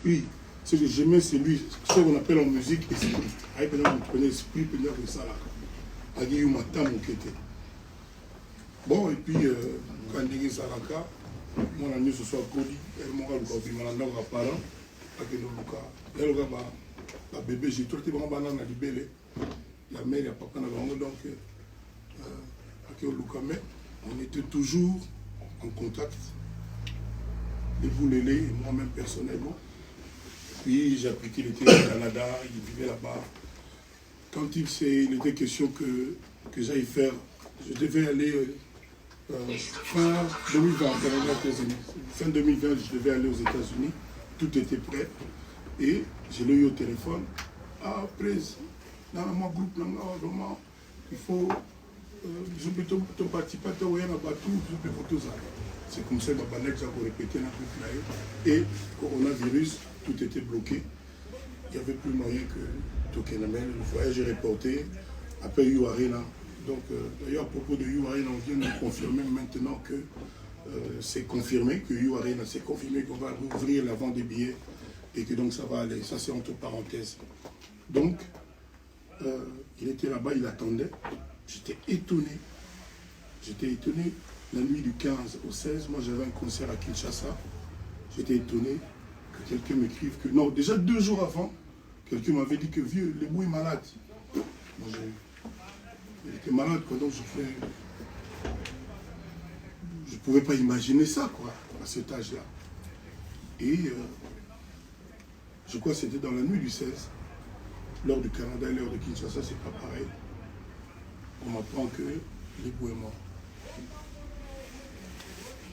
Oui, ce que j'aimais, c'est lui, ce qu'on appelle en musique esprit. Avec vous prenez esprit, puis vous ça là. Agi yu matam okete. Bon, et puis, quand on dit Saraka, mon ami ce soit Kodi, elle m'a dit que je suis un parent, et que elle a bébé, j'ai trouvé que banane à libérer. La mère, il n'y a pas de donc, on était toujours en contact. Et vous l'élez, et moi-même personnellement. Puis j'ai appris qu'il était au Canada, il vivait là-bas. Quand il était question que j'aille faire, je devais aller fin 2020, fin 2020, je devais aller aux États-Unis. Tout était prêt. Et je l'ai eu au téléphone. Ah, presse, dans mon groupe, vraiment, il faut. Je peux te participer, tu peux tout ça. C'est comme ça que je vais répéter dans le groupe. Et coronavirus, tout était bloqué. Il n'y avait plus moyen que Tokenamel. Le voyage est reporté. Après You Arena. Donc, d'ailleurs, à propos de You Arena, on vient de confirmer maintenant que c'est confirmé, que You Arena, c'est confirmé qu'on va ouvrir la vente des billets et que donc ça va aller. Ça, c'est entre parenthèses. Donc, il était là-bas, il attendait. J'étais étonné. J'étais étonné. La nuit du 15 au 16, moi j'avais un concert à Kinshasa. J'étais étonné que quelqu'un m'écrive que... Non, déjà 2 jours avant, quelqu'un m'avait dit que vieux, le mot est malade. Moi, il était malade, quoi, donc je pouvais pas imaginer ça, quoi, à cet âge-là. Et je crois que c'était dans la nuit du 16. L'heure du Canada et l'heure de Kinshasa, c'est pas pareil. On m'apprend que Libou est mort.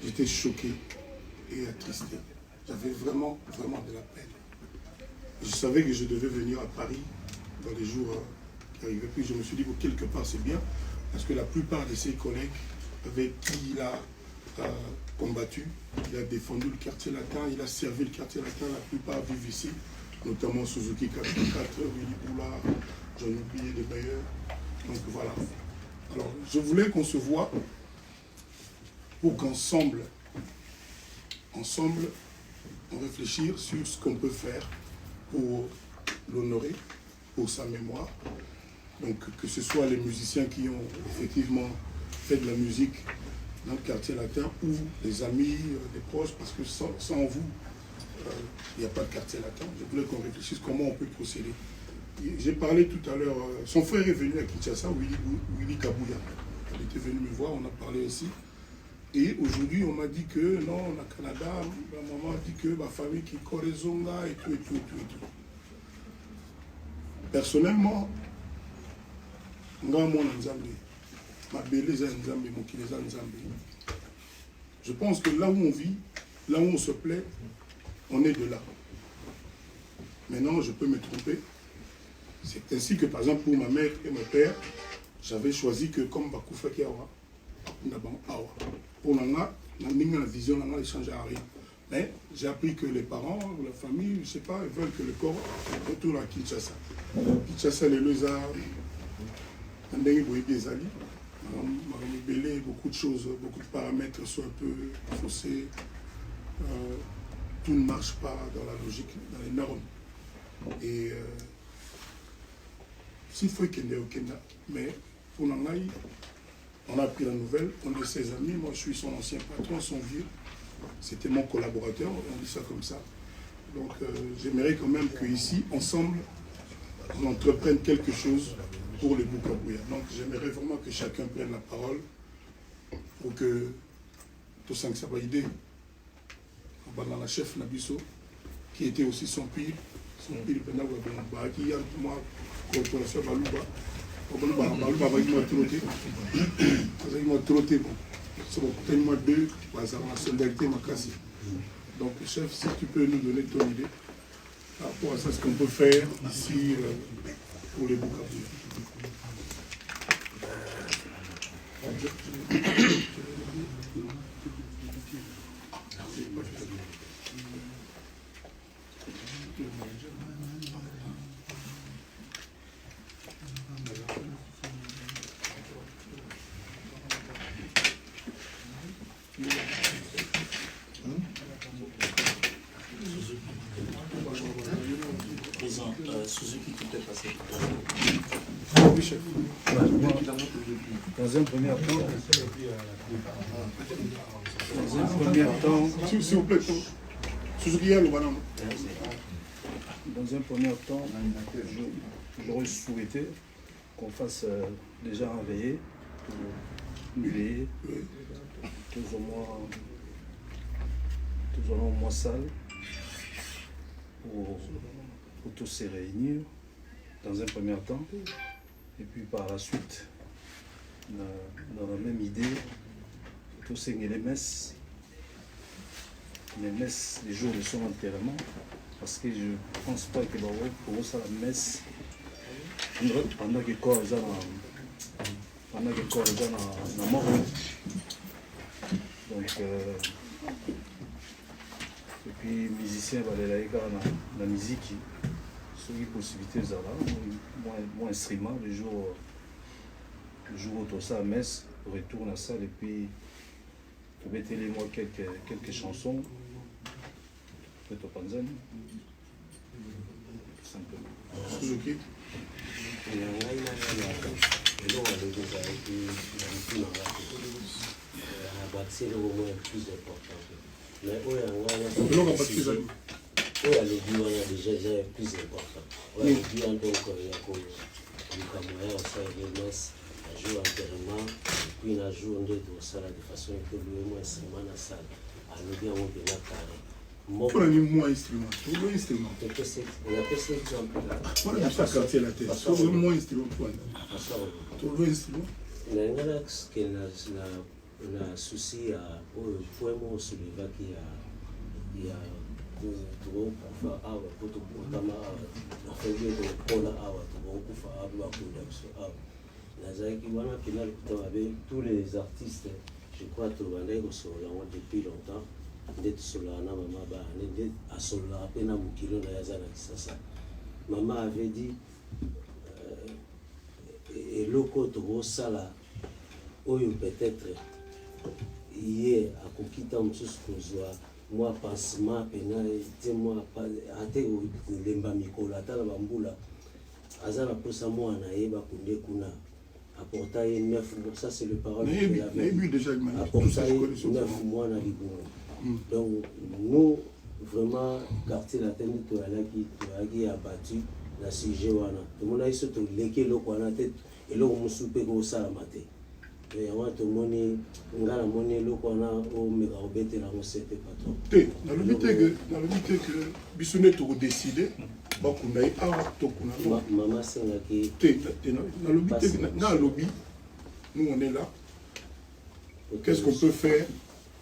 J'étais choqué et attristé. J'avais vraiment, vraiment de la peine. Je savais que je devais venir à Paris dans les jours qui arrivaient. Puis je me suis dit que quelque part c'est bien, parce que la plupart de ses collègues avec qui il a combattu, il a défendu le quartier latin, il a servi le quartier latin, la plupart vivent ici, notamment Suzuki 44, Willy Boula, j'en ai oublié des meilleurs. Donc voilà. Alors je voulais qu'on se voit pour qu'ensemble, on réfléchisse sur ce qu'on peut faire pour l'honorer, pour sa mémoire. Donc que ce soit les musiciens qui ont effectivement fait de la musique dans le quartier latin ou les amis, les proches, parce que sans vous, il n'y a pas de quartier latin. Je voulais qu'on réfléchisse comment on peut procéder. J'ai parlé tout à l'heure, son frère est venu à Kinshasa, Willy Kabouya. Il était venu me voir, on a parlé aussi. Et aujourd'hui, on m'a dit que non, au Canada, ma maman a dit que ma famille qui Korezonga et tout. Personnellement, je pense que là où on vit, là où on se plaît, on est de là. Maintenant, je peux me tromper. C'est ainsi que, par exemple, pour ma mère et mon père, j'avais choisi que comme Bakoufa Kiawa, pour la vision, on ne change à rien. Mais j'ai appris que les parents, la famille, je ne sais pas, ils veulent que le corps retourne à Kinshasa. Kinshasa, les Leza, beaucoup de choses, beaucoup de paramètres sont un peu faussés. Tout ne marche pas dans la logique, dans les normes. Et s'il faut qu'il y ait au Kenya, mais pour l'Angaï, on a pris la nouvelle, on est ses amis, moi je suis son ancien patron, son vieux, c'était mon collaborateur, on dit ça comme ça. Donc j'aimerais quand même qu'ici, ensemble, on entreprenne quelque chose pour les Boukabouya. Donc j'aimerais vraiment que chacun prenne la parole pour que tout ça va aider. Dans la chef Nabiso, qui était aussi son pire pendant qui a moi corporation Balouba. Balouba va trotté. Il m'a trotté. C'est tellement deux, ça m'a solidarité m'a cassé. Donc chef, si tu peux nous donner ton idée par rapport à ça, ce qu'on peut faire ici pour les Boukabouya. Suzuki qui peut passer. Oui, chef. Dans un premier temps, S'il vous plaît, Suzuki, il y a le banane. Dans un premier temps, j'aurais souhaité qu'on fasse déjà un veillé pour veiller tous au moins salle pour tous se réunir dans un premier temps et puis par la suite dans la même idée tous les messes les jours de son enterrement parce que je ne pense pas que pour ça la messe pendant que corps est dans mort donc et puis musicien balelaïka la musique sur les possibilités mon instrument le jour où tout ça à messe retourne à ça et puis mettez-les-moi quelques chansons peut-être au Panzani tout simplement. Suzuki. Mais oui, déjà plus important. Oui, donc il y a moyen ça il un jour enterrement puis un jour de ça de façon que le moins instrument na salle à nous bien on bien carré. Pour un moins instrument, pour l'instrument. On a fait cet exemple là. Moi je suis quartier la tête. Pour le moins instrument pour l'instrument. La ngalax que na souci à au point soulever qui a kufa awa kuto kama afanye kuona awa kufa awa kudamso awa nazaki wana kina kutoa avec tous les artistes je crois que bandai ko sola depuis longtemps ndeti sola na mama ba ndeti asola pena mukilo na yazana kisasa maman avait dit et loko to sala oyo peut-être hier akokita msusu kozwa moi pansement pena te moi ate lemba mikolo atala bambula azana posa moi na yeba kunde kuna apporta 9 mois ça c'est le parole qu'il avait déjà apporta 9 mois na libongo donc nous vraiment quartier la tête toalaki abattu na sujet wana tomona iso to leke loko wana te eloko musu pe ko sala mate et avant tout le monde ngala moni loko wana o mega obetela mo sete patron te na le but que bisone to décider bakunda awa to kuna maman senga ki te na le but que na lobby nous on est là qu'est-ce qu'on peut faire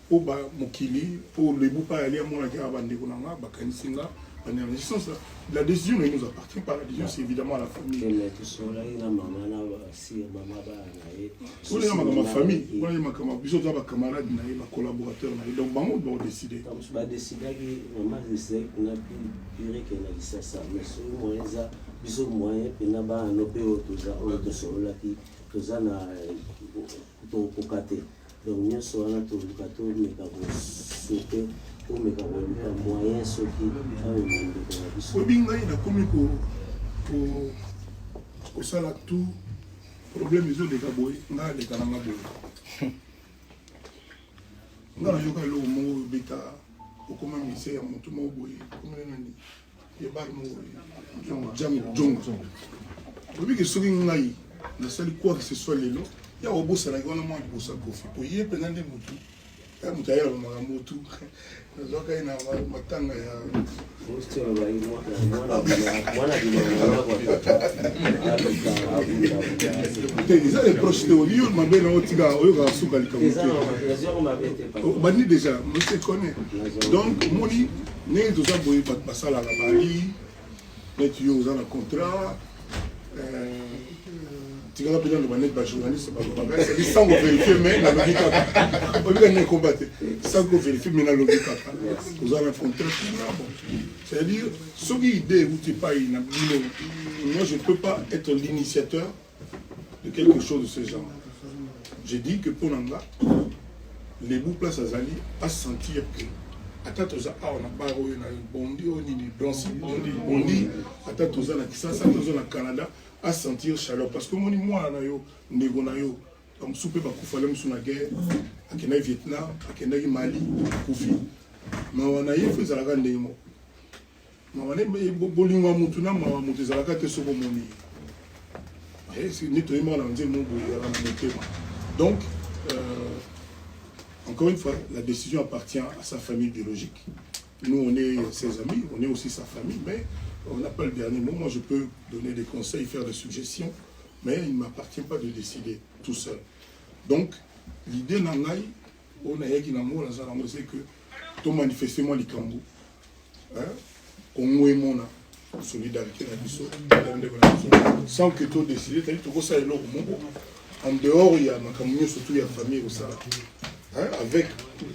pour ba mokili pour le bout pas aller à mon gars bande kuna nga bakanisinga. La décision ne nous appartient pas, la décision c'est évidemment à la famille. On est dans ma famille, on est dans ma camarade, ma collaborateur, donc on doit décider. On va décider que maman décide qu'on a pu que la licence, mais sur moyen ça, biso moyen que n'a pas un opé autour là qui tous en a pour cater. Donc nous sommes là tout le cateau mais quand sauter mais quand même moyen ce qui obinga ina komi ko sala tout problème izo de kaboy nga de kananga boy nga yoka lo mo beta o koma mise ya mutu mo boy koma nani ye bar mo jam obi ke soki ngai na sali quoi que ce soit lelo ya obosa la gona mo bosa kofi po ye penande mutu ya mutu ya mamutu nazoka ina matanga ya ça les proches de Oli on m'avait na otiga oyoka suka likamuti bani déjà on se connaît donc moni né tout ça boy basala la bali net yo za na contrat tu vas peut-être le net journaliste c'est sans vérifier mais la logique on va ne combattre sans vérifier mais la logique vous avez un contrat c'est-à-dire ce qui idée où tu pas moi je ne peux pas être l'initiateur de quelque chose de ce genre. J'ai dit que pour Nanga les bouts place à Zali à sentir que ata toza awa na bar oyo na bondi oyo nini bondi ata toza na Kisasa toza na Canada à sentir chaleur parce que moni mwana na yo ndeko na yo mosusu mpe bakufala mosusu na guerre akendaki Vietnam akendaki Mali akufi mawa na ye fo ezalaka ndenge moko mawa bolingo ya motu na mawa moto ezalaka te soki omoni nde toyemaka na nzembo boye ezalaka na motema. Donc encore une fois, la décision appartient à sa famille biologique. Nous, on est ses amis, on est aussi sa famille, mais on n'a pas le dernier mot. Moi, je peux donner des conseils, faire des suggestions, mais il ne m'appartient pas de décider tout seul. Donc, l'idée nangai, on a yaki nango, c'est que tout manifestement les Kambou, on est mon solidarité sans que tout décider, tout ça est là en dehors, il y a ma famille, surtout il y a la famille au Sahara. Avec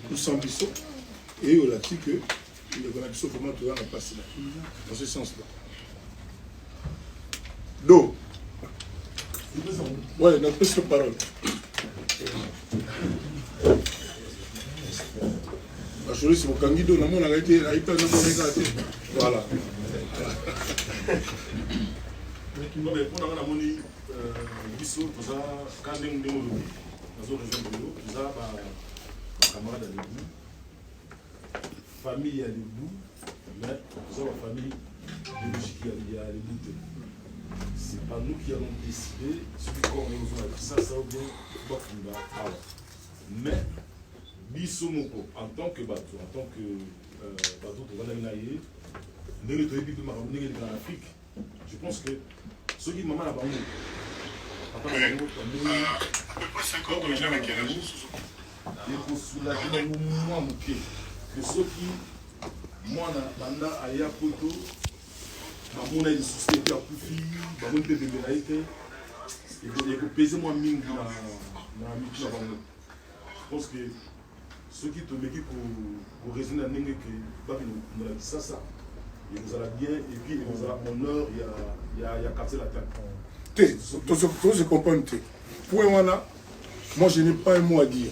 ou sans Bissot, et on a dit que le Bissot vraiment tout dans la place là, dans ce sens-là. Donc, ouais, notre petite parole. La chose c'est au Kangido, on a été là, il peut nous regarder. Voilà. Non mais pour la monnaie, Bissot, tout ça, quand on est dans la zone de l'eau, tout ça, camarade à l'ébout, famille à l'ébout, mais nous avons la famille biologique qui est à l'ébout. C'est pas nous qui allons décider si nous avons ça ou bien Bakunda. Mais, Bissomoko, en tant que bateau, bateau de Vananaïe, nous sommes en Afrique. Je pense que ceux qui m'ont mal à Bamou, et pour soulager moi que ceux qui moi banda aya poto bamona une société à plus bamona de bébé et que peser moi mingi na mitu na bango. Je pense que ceux qui te mettent pour raisonner à n'engue que babi nous la ça et vous allez bien et puis vous allez honneur il y a capté la tête. Tout se comprend. Pour moi je n'ai pas un mot à dire.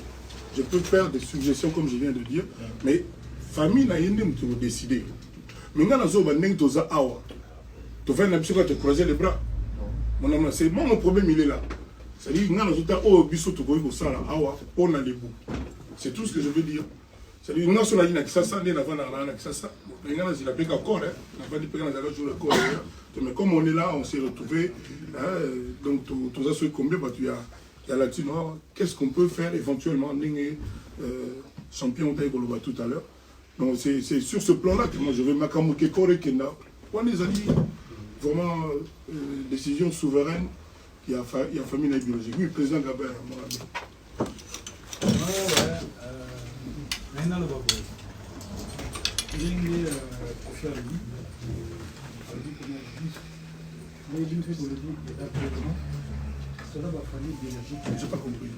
Je peux faire des suggestions comme je viens de dire, mais famille n'a rien de décider. Mais quand on a dit que awa, tu fais une ambition de te croiser les bras. C'est mon problème, il est là. C'est-à-dire que quand on a les bouts. C'est tout ce que je veux dire. C'est-à-dire que nous avons dit que ça, mais comme on est là, on s'est retrouvés, donc tous ceux combien il y a là-dessus, qu'est-ce qu'on peut faire éventuellement, champion Taïkoloba tout à l'heure. Donc c'est sur ce plan-là que moi je vais m'akamouke Kore Kenda. On les a dit vraiment décision souveraine, il y a famille biologique. Oui, président Gabin, mon ami. Maintenant le babo. Il est pour faire le lit. Mais je me fais pour le dire actuellement, cela va famille biologique. Je n'ai pas compris.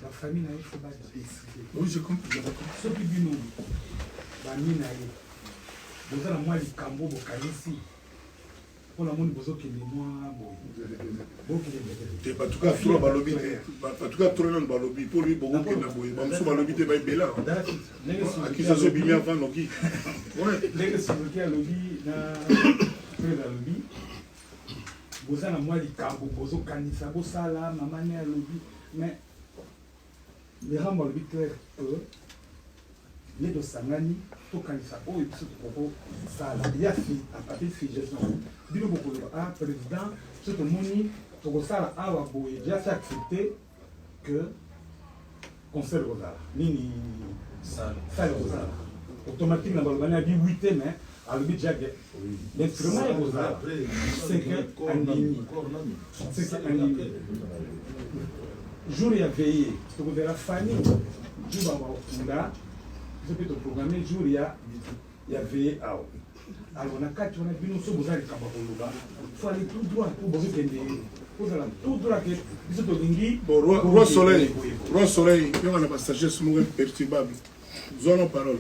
La famille n'a pas décidé. Oui, j'ai compris. Ce qui dit nous, la mine a eu. Vous avez moi les cambo, vous connaissez. Pour la monde, vous avez des mois. En tout cas, tout le balobi, en tout cas, tout le monde balobi. Pour lui, beaucoup de naboui. Bon, sous balobi, tu vas y bella. Qui ça se bien avant, non qui? Ouais. Les gens qui ont lobby, vous avez moi les cambo, vous avez canissa, vous avez la maman à lobby. Mais les gens ont lobby clair que les deux sangani, tout canissa, oh, et tout propos, ça il y a fait à partir de suggestion. Dis-le beaucoup, président, ce que moni, tout ça a déjà fait accepter que concert Rosala. Nini, ça Rosala. Automatiquement, on a dit 8 mais à le budget. L'instrument est Rosala. C'est qu'un demi. C'est qu'un demi. Jour il y a veillé, tu vois la famille, jour je peux te programmer, jour il y a veillé à. Alors on a 4, on a vu nous sommes aux arrêts il faut aller tout droit pour bosser tout droit que vous êtes au Lingi. Roi Soleil, il y a une sagesse imperturbable. Nous avons parole.